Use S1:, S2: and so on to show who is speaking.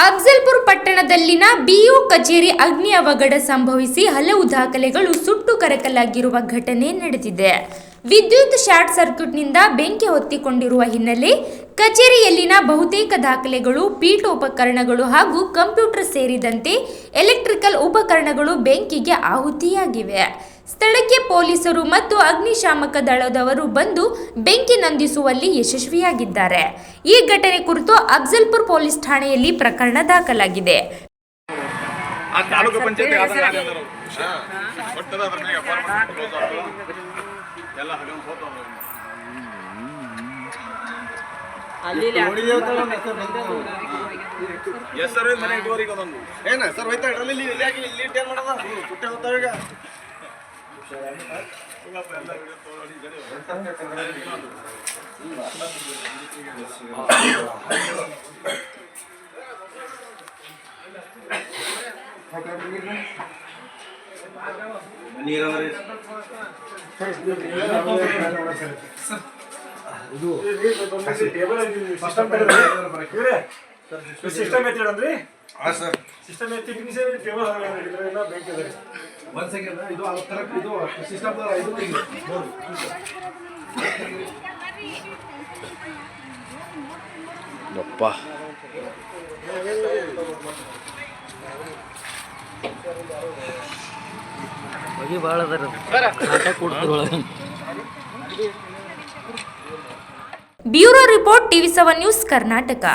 S1: Afzalpur ಪಟ್ಟಣದಲ್ಲಿನ BEO ಕಚೇರಿ ಅಗ್ನಿ ಅವಘಡ ಸಂಭವಿಸಿ ಹಲವು ದಾಖಲೆಗಳು ಸುಟ್ಟು ಕರಕಲಾಗಿರುವ ಘಟನೆ ನಡೆದಿದೆ. ವಿದ್ಯುತ್ ಶಾರ್ಟ್ ಸರ್ಕ್ಯೂಟ್ನಿಂದ ಬೆಂಕಿ ಹೊತ್ತಿಕೊಂಡಿರುವ ಹಿನ್ನೆಲೆ ಕಚೇರಿಯಲ್ಲಿನ ಬಹುತೇಕ ದಾಖಲೆಗಳು, ಪೀಠೋಪಕರಣಗಳು ಹಾಗೂ ಕಂಪ್ಯೂಟರ್ ಸೇರಿದಂತೆ ಎಲೆಕ್ಟ್ರಿಕಲ್ ಉಪಕರಣಗಳು ಬೆಂಕಿಗೆ ಆಹುತಿಯಾಗಿವೆ. ಸ್ಥಳಕ್ಕೆ ಪೊಲೀಸರು ಮತ್ತು ಅಗ್ನಿಶಾಮಕ ದಳದವರು ಬಂದು ಬೆಂಕಿ ನಂದಿಸುವಲ್ಲಿ ಯಶಸ್ವಿಯಾಗಿದ್ದಾರೆ. ಈ ಘಟನೆ ಕುರಿತು ಅಫ್ಜಲ್ಪುರ ಪೊಲೀಸ್ ಠಾಣೆಯಲ್ಲಿ ಪ್ರಕರಣ ದಾಖಲಾಗಿದೆ.
S2: ಸಿಸ್ಟಮ್ ಎತ್ತಿಡ್ರಿ. ಸಿಸ್ಟಮ್ ಎತ್ತಿ ಟೇಬಲ್ ಒಂದ್ ಸೆಕೆಂಡ್ ಇದು ಇದು system
S1: bureau report, TV7 news, Karnataka.